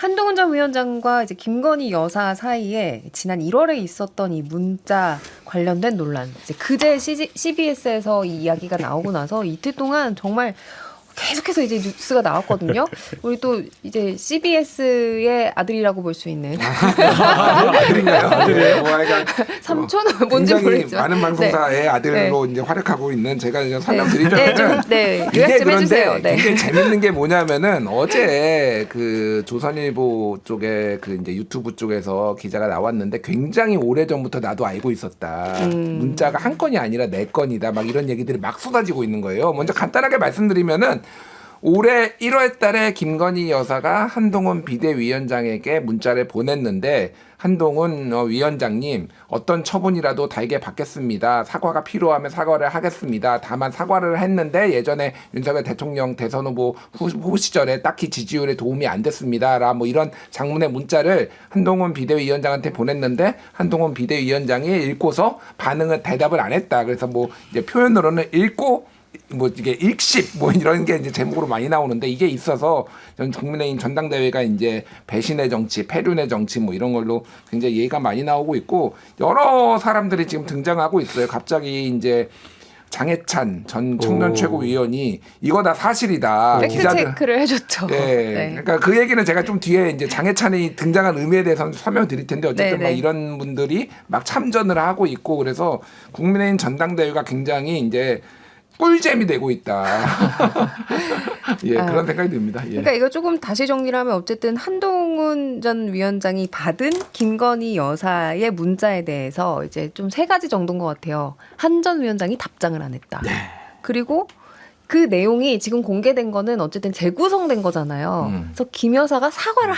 한동훈 전 위원장과 이제 김건희 여사 사이에 지난 1월에 있었던 이 문자 관련된 논란. 이제 그제 CBS에서 이 이야기가 나오고 나서 이틀 동안 정말 계속해서 이제 뉴스가 나왔거든요. 우리 또 이제 CBS의 아들이라고 볼 수 있는 아들인가요? 아들이에요. 뭐 삼촌은 뭔지 모르겠지만 많은 방송사의 아들로 이제 활약하고 있는 제가 이제 설명드리자면 요약 좀 해주세요. 네. 굉장히 재밌는 게 뭐냐면은 어제 그 조선일보 쪽에 그 이제 유튜브 쪽에서 기자가 나왔는데 굉장히 오래 전부터 나도 알고 있었다. 문자가 한 건이 아니라 네 건이다. 막 이런 얘기들이 막 쏟아지고 있는 거예요. 먼저 간단하게 말씀드리면은. 올해 1월 달에 김건희 여사가 한동훈 비대위원장에게 문자를 보냈는데 한동훈 위원장님 어떤 처분이라도 달게 받겠습니다. 사과가 필요하면 사과를 하겠습니다. 다만 사과를 했는데 예전에 윤석열 대통령 대선 후보 후 시절에 딱히 지지율에 도움이 안 됐습니다. 라 뭐 이런 장문의 문자를 한동훈 비대위원장한테 보냈는데 한동훈 비대위원장이 읽고서 대답을 안 했다. 그래서 뭐 이제 표현으로는 읽고 뭐 이게 일십 뭐 이런 게 이제 제목으로 많이 나오는데 이게 있어서 전 국민의힘 전당대회가 이제 배신의 정치, 패륜의 정치 뭐 이런 걸로 굉장히 얘기가 많이 나오고 있고 여러 사람들이 지금 등장하고 있어요. 갑자기 이제 장해찬 전 청년 최고위원이 이거 다 사실이다. 팩트 체크를 해줬죠. 네. 네. 그러니까 그 얘기는 제가 좀 뒤에 이제 장해찬이 등장한 의미에 대해서는 설명드릴 텐데 어쨌든 막 이런 분들이 막 참전을 하고 있고 그래서 국민의힘 전당대회가 굉장히 이제 꿀잼이 되고 있다. 예, 그런 생각이 듭니다. 예. 그러니까 이거 조금 다시 정리를 하면 어쨌든 한동훈 전 위원장이 받은 김건희 여사의 문자에 대해서 이제 좀 세 가지 정도인 것 같아요. 한 전 위원장이 답장을 안 했다. 네. 그리고 그 내용이 지금 공개된 거는 어쨌든 재구성된 거잖아요. 그래서 김 여사가 사과를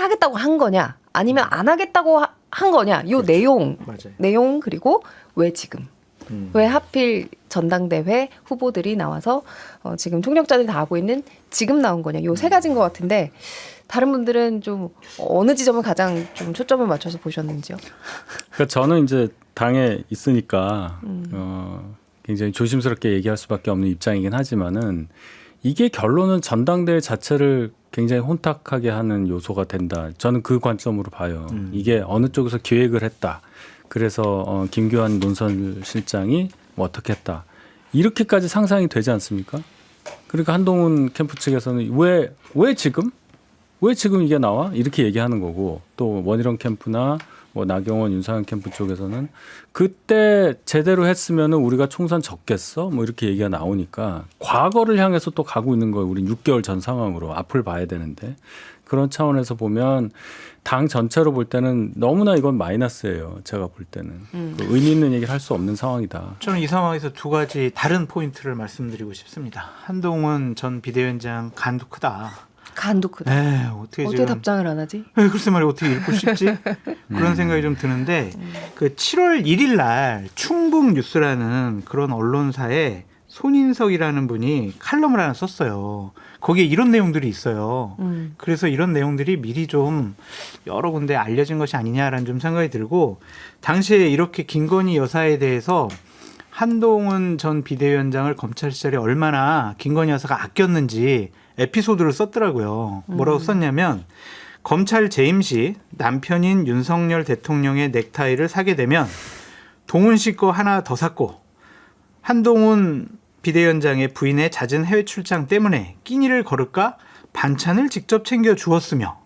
하겠다고 한 거냐, 아니면 안 하겠다고 한 거냐, 요 그렇죠. 내용 그리고 왜 지금. 왜 하필 전당대회 후보들이 나와서 지금 총력자들이 다 하고 있는 지금 나온 거냐. 요 세 가지인 것 같은데 다른 분들은 좀 어느 지점을 가장 좀 초점을 맞춰서 보셨는지요? 그러니까 저는 이제 당에 있으니까 굉장히 조심스럽게 얘기할 수밖에 없는 입장이긴 하지만은 이게 결론은 전당대회 자체를 굉장히 혼탁하게 하는 요소가 된다. 저는 그 관점으로 봐요. 이게 어느 쪽에서 기획을 했다. 그래서 김교환 논설실장이 뭐 어떻게 했다. 이렇게까지 상상이 되지 않습니까? 그러니까 한동훈 캠프 측에서는 왜 지금 이게 나와? 이렇게 얘기하는 거고 또 원희룡 캠프나 뭐 나경원, 윤상현 캠프 쪽에서는 그때 제대로 했으면은 우리가 총선 졌겠어? 뭐 이렇게 얘기가 나오니까 과거를 향해서 또 가고 있는 거예요. 우리 6개월 전 상황으로 앞을 봐야 되는데 그런 차원에서 보면 당 전체로 볼 때는 너무나 이건 마이너스예요. 제가 볼 때는 의미 있는 얘기를 할 수 없는 상황이다. 저는 이 상황에서 두 가지 다른 포인트를 말씀드리고 싶습니다. 한동훈 전 비대위원장 간도 크다. 간도 크다. 네, 어떻게 답장을 안 하지? 네, 글쎄 말이야 어떻게 읽고 싶지? 그런 생각이 좀 드는데 그 7월 1일 날 충북 뉴스라는 그런 언론사에 손인석이라는 분이 칼럼을 하나 썼어요. 거기에 이런 내용들이 있어요. 그래서 이런 내용들이 미리 좀 여러 군데 알려진 것이 아니냐라는 좀 생각이 들고 당시에 이렇게 김건희 여사에 대해서 한동훈 전 비대위원장을 검찰 시절에 얼마나 김건희 여사가 아꼈는지 에피소드를 썼더라고요. 뭐라고 썼냐면 검찰 재임 시 남편인 윤석열 대통령의 넥타이를 사게 되면 동훈 씨 거 하나 더 샀고 한동훈 비대위원장의 부인의 잦은 해외 출장 때문에 끼니를 거를까 반찬을 직접 챙겨 주었으며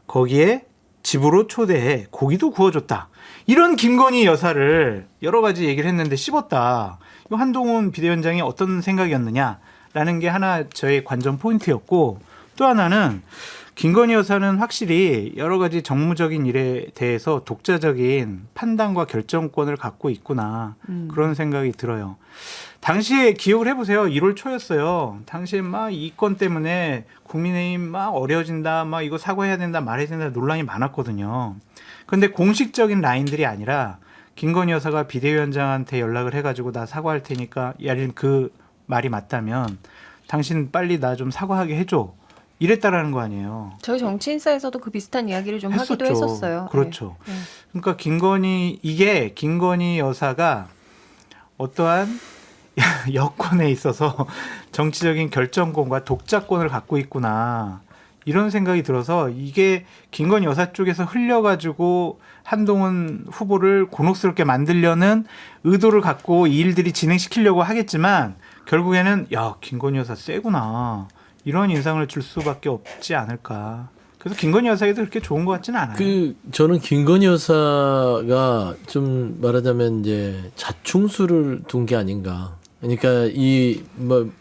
거기에 집으로 초대해 고기도 구워줬다. 이런 김건희 여사를 여러 가지 얘기를 했는데 씹었다. 이 한동훈 비대위원장이 어떤 생각이었느냐라는 게 하나 저의 관전 포인트였고 또 하나는 김건희 여사는 확실히 여러 가지 정무적인 일에 대해서 독자적인 판단과 결정권을 갖고 있구나 그런 생각이 들어요. 당시에 기억을 해보세요. 1월 초였어요. 당시에 막 이 건 때문에 국민의힘 막 어려워진다, 막 이거 사과해야 된다, 말해야 된다 논란이 많았거든요. 그런데 공식적인 라인들이 아니라 김건희 여사가 비대위원장한테 연락을 해가지고 나 사과할 테니까 야린 그 말이 맞다면 당신 빨리 나 좀 사과하게 해줘. 이랬다라는 거 아니에요. 저희 정치인사에서도 그 비슷한 이야기를 좀 하기도 했었어요. 그렇죠. 네. 그러니까 김건희 여사가 어떠한 여권에 있어서 정치적인 결정권과 독자권을 갖고 있구나. 이런 생각이 들어서 이게 김건희 여사 쪽에서 흘려가지고 한동훈 후보를 곤혹스럽게 만들려는 의도를 갖고 이 일들이 진행시키려고 하겠지만 결국에는 야 김건희 여사 세구나 이런 인상을 줄 수밖에 없지 않을까. 그래서 김건희 여사에도 그렇게 좋은 것 같지는 않아요. 저는 김건희 여사가 좀 말하자면 이제 자충수를 둔 게 아닌가. 그러니까 이 뭐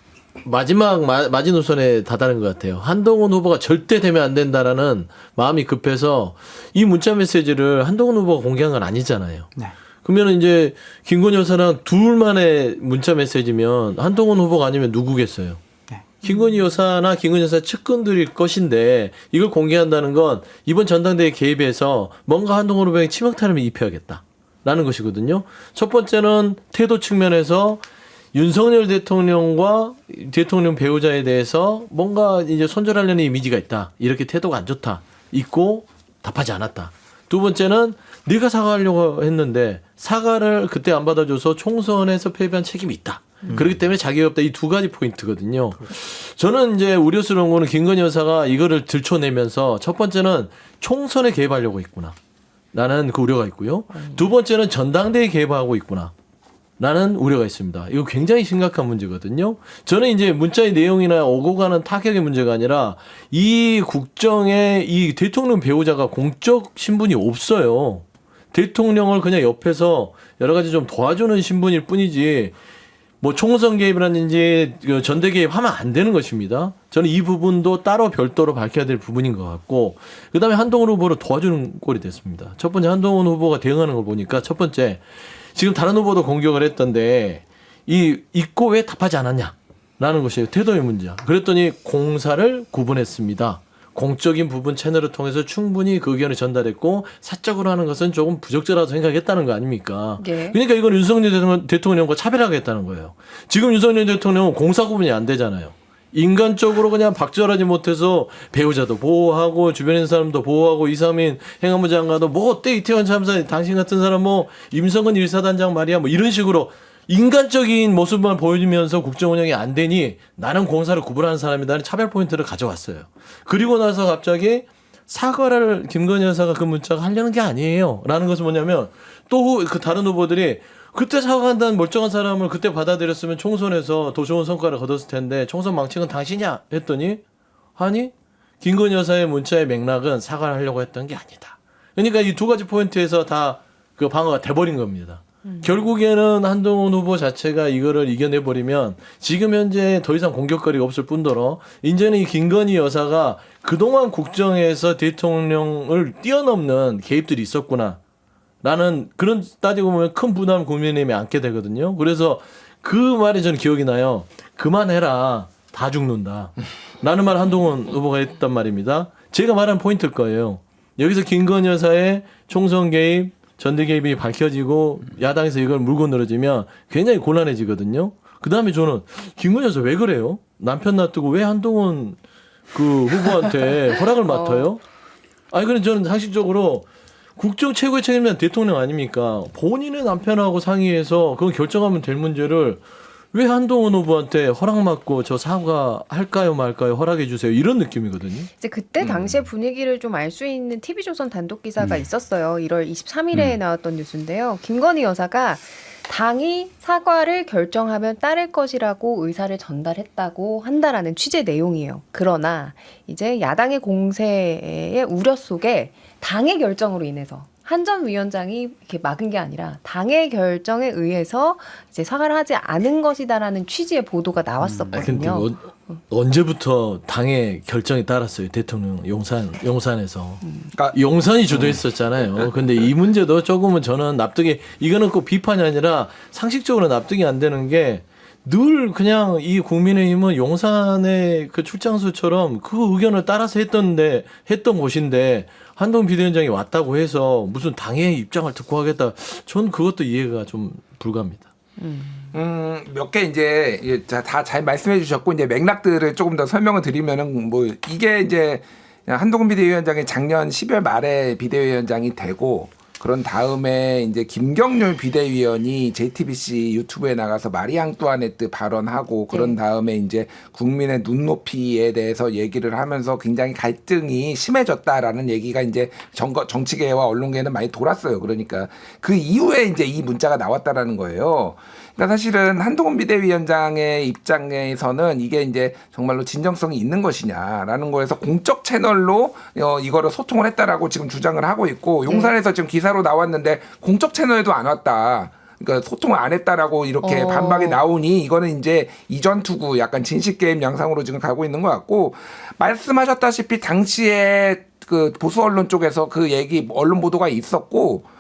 마지막 마지노선에 다다른 것 같아요. 한동훈 후보가 절대 되면 안 된다라는 마음이 급해서 이 문자 메시지를 한동훈 후보가 공개한 건 아니잖아요. 네. 그러면 이제 김건희 여사랑 둘만의 문자 메시지면 한동훈 후보가 아니면 누구겠어요? 네. 김건희 여사나 김건희 여사 측근들일 것인데 이걸 공개한다는 건 이번 전당대회 개입해서 뭔가 한동훈 후보에게 치명타를 입혀야겠다라는 것이거든요. 첫 번째는 태도 측면에서 윤석열 대통령과 대통령 배우자에 대해서 뭔가 이제 손절하려는 이미지가 있다. 이렇게 태도가 안 좋다. 있고 답하지 않았다. 두 번째는 네가 사과하려고 했는데 사과를 그때 안 받아줘서 총선에서 패배한 책임이 있다. 그렇기 때문에 자기가 없다. 이 두 가지 포인트거든요. 저는 이제 우려스러운 거는 김건희 여사가 이거를 들춰내면서 첫 번째는 총선에 개입하려고 했구나. 라는 그 우려가 있고요. 두 번째는 전당대회에 개입하고 있구나. 라는 우려가 있습니다. 이거 굉장히 심각한 문제거든요. 저는 이제 문자의 내용이나 오고 가는 타격의 문제가 아니라 이 국정에 이 대통령 배우자가 공적 신분이 없어요. 대통령을 그냥 옆에서 여러 가지 좀 도와주는 신분일 뿐이지 뭐 총선 개입이라든지 전대 개입하면 안 되는 것입니다. 저는 이 부분도 따로 별도로 밝혀야 될 부분인 것 같고 그다음에 한동훈 후보를 도와주는 꼴이 됐습니다. 첫 번째 한동훈 후보가 대응하는 걸 보니까 첫 번째 지금 다른 후보도 공격을 했던데 있고 왜 답하지 않았냐라는 것이에요. 태도의 문제. 그랬더니 공사를 구분했습니다. 공적인 부분 채널을 통해서 충분히 그 의견을 전달했고 사적으로 하는 것은 조금 부적절하다고 생각했다는 거 아닙니까? 네. 그러니까 이건 윤석열 대통령과 차별하겠다는 거예요. 지금 윤석열 대통령은 공사 구분이 안 되잖아요. 인간적으로 그냥 박절하지 못해서 배우자도 보호하고 주변에 있는 사람도 보호하고 2, 3인 행안부 장관도 뭐 어때 이태원 참사 당신 같은 사람 뭐 임성근 1사단장 말이야 뭐 이런 식으로 인간적인 모습만 보여주면서 국정 운영이 안 되니 나는 공사를 구분하는 사람이다는 차별 포인트를 가져왔어요. 그리고 나서 갑자기 사과를 김건희 여사가 그 문자가 하려는 게 아니에요. 라는 것은 뭐냐면 또 그 다른 후보들이 그때 사과한다는 멀쩡한 사람을 그때 받아들였으면 총선에서 더 좋은 성과를 거뒀을 텐데 총선 망치는 당신이야 했더니 아니 김건희 여사의 문자의 맥락은 사과를 하려고 했던 게 아니다. 그러니까 이 두 가지 포인트에서 다 그 방어가 돼버린 겁니다. 결국에는 한동훈 후보 자체가 이거를 이겨내버리면 지금 현재 더 이상 공격거리가 없을 뿐더러 이제는 이 김건희 여사가 그동안 국정에서 대통령을 뛰어넘는 개입들이 있었구나. 라는 그런 따지고 보면 큰 부담 국민의힘에 안게 되거든요. 그래서 그 말이 저는 기억이 나요. 그만해라. 다 죽는다. 라는 말 한동훈 후보가 했단 말입니다. 제가 말한 포인트일 거예요. 여기서 김건희 여사의 총선 개입, 전대 개입이 밝혀지고 야당에서 이걸 물고 늘어지면 굉장히 곤란해지거든요. 그 다음에 저는 김건희 여사 왜 그래요? 남편 놔두고 왜 한동훈 그 후보한테 허락을 맡아요? 아니, 그럼 저는 상식적으로 국정 최고의 책임자는 대통령 아닙니까? 본인의 남편하고 상의해서 그건 결정하면 될 문제를 왜 한동훈 후보한테 허락받고 저 사과할까요 말까요 허락해 주세요 이런 느낌이거든요. 이제 그때 당시의 분위기를 좀 알 수 있는 TV조선 단독 기사가 있었어요. 1월 23일에 나왔던 뉴스인데요. 김건희 여사가 당이 사과를 결정하면 따를 것이라고 의사를 전달했다고 한다라는 취재 내용이에요. 그러나 이제 야당의 공세의 우려 속에 당의 결정으로 인해서 한 전 위원장이 이렇게 막은 게 아니라 당의 결정에 의해서 이제 사과를 하지 않은 것이다라는 취지의 보도가 나왔었거든요. 근데 언제부터 당의 결정에 따랐어요? 대통령 용산에서. 그러니까 용산이 주도했었잖아요. 근데 이 문제도 조금은 저는 납득이 이거는 꼭 비판이 아니라 상식적으로 납득이 안 되는 게 늘 그냥 이 국민의힘은 용산의 그 출장소처럼 그 의견을 따라서 했던 곳인데 한동훈 비대위원장이 왔다고 해서 무슨 당의 입장을 듣고 하겠다. 전 그것도 이해가 좀 불가합니다. 몇 개 이제 다 잘 말씀해 주셨고 이제 맥락들을 조금 더 설명을 드리면은 뭐 이게 이제 한동훈 비대위원장이 작년 12월 말에 비대위원장이 되고 그런 다음에 이제 김경률 비대위원이 JTBC 유튜브에 나가서 마리앙 뚜아네트 발언하고 그런 다음에 이제 국민의 눈높이에 대해서 얘기를 하면서 굉장히 갈등이 심해졌다라는 얘기가 이제 정치계와 언론계에는 많이 돌았어요. 그러니까 그 이후에 이제 이 문자가 나왔다라는 거예요. 그러니까 사실은 한동훈 비대위원장의 입장에서는 이게 이제 정말로 진정성이 있는 것이냐라는 거에서 공적 채널로 이거를 소통을 했다라고 지금 주장을 하고 있고 용산에서 지금 기사로 나왔는데 공적 채널에도 안 왔다. 그러니까 소통을 안 했다라고 이렇게 반박이 나오니 이거는 이제 이전 투구 약간 진실 게임 양상으로 지금 가고 있는 것 같고 말씀하셨다시피 당시에 그 보수 언론 쪽에서 그 얘기 언론 보도가 있었고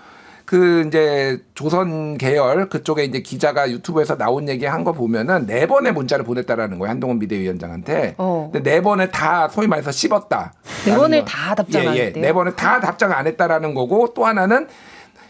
그 이제 조선 계열 그쪽에 이제 기자가 유튜브에서 나온 얘기 한 거 보면은 4번의 문자를 보냈다라는 거예요. 한동훈 비대위원장한테. 근데 4번에 다 소위 말해서 씹었다. 4번을 다 답장 안 했대요. 4번에 다 답장 안 했다라는 거고 또 하나는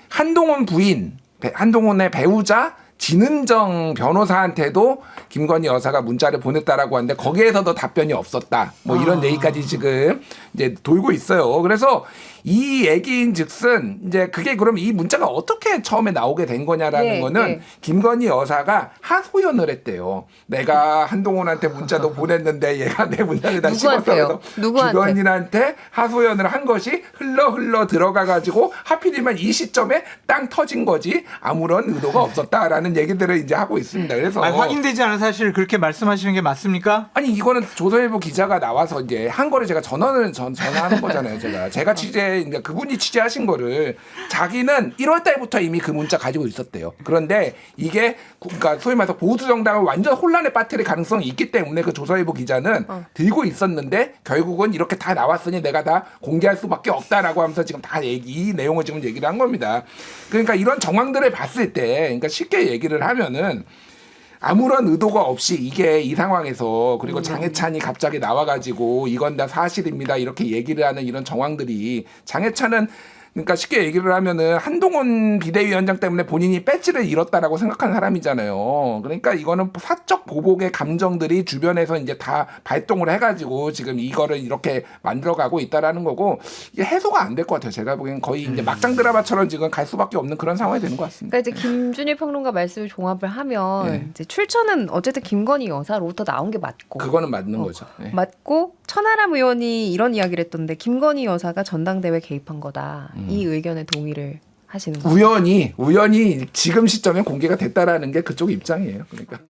한동훈 부인, 한동훈의 배우자 진은정 변호사한테도 김건희 여사가 문자를 보냈다라고 하는데 거기에서도 답변이 없었다. 뭐 이런 얘기까지 지금 이제 돌고 있어요. 그래서 이 얘기인즉슨 이제 그게 그럼 이 문자가 어떻게 처음에 나오게 된 거냐라는 거는 김건희 여사가 하소연을 했대요. 내가 한동훈한테 문자도 보냈는데 얘가 내 문자를 다 씹었어요. 김건희한테 하소연을 한 것이 흘러 들어가 가지고 하필이면 이 시점에 땅 터진 거지 아무런 의도가 없었다라는 얘기들을 이제 하고 있습니다. 그래서 확인되지 않은 사실 그렇게 말씀하시는 게 맞습니까? 아니 이거는 조선일보 기자가 나와서 이제 한 거를 제가 전화하는 거잖아요. 제가 그러니까 그분이 취재하신 거를 자기는 1월 달부터 이미 그 문자 가지고 있었대요. 그런데 이게 그러니까 소위 말해서 보수 정당을 완전 혼란에 빠뜨릴 가능성이 있기 때문에 그 조선일보 기자는 들고 있었는데 결국은 이렇게 다 나왔으니 내가 다 공개할 수밖에 없다라고 하면서 지금 다 이 내용을 지금 얘기를 한 겁니다. 그러니까 이런 정황들을 봤을 때 그러니까 쉽게 얘기를 하면은 아무런 의도가 없이 이게 이 상황에서 그리고 장해찬이 갑자기 나와가지고 이건 다 사실입니다 이렇게 얘기를 하는 이런 정황들이 장해찬은 그러니까 쉽게 얘기를 하면은 한동훈 비대위원장 때문에 본인이 배지를 잃었다라고 생각하는 사람이잖아요. 그러니까 이거는 사적 보복의 감정들이 주변에서 이제 다 발동을 해가지고 지금 이거를 이렇게 만들어가고 있다라는 거고 이게 해소가 안 될 것 같아요. 제가 보기엔 거의 이제 막장 드라마처럼 지금 갈 수밖에 없는 그런 상황이 되는 것 같습니다. 그러니까 이제 김준일 평론가 말씀을 종합을 하면 이제 출처는 어쨌든 김건희 여사로부터 나온 게 맞고 그거는 맞는 거죠. 네. 맞고 천하람 의원이 이런 이야기를 했던데 김건희 여사가 전당대회 개입한 거다. 이 의견에 동의를 하시는 거예요. 우연히 지금 시점에 공개가 됐다라는 게 그쪽 입장이에요. 그러니까.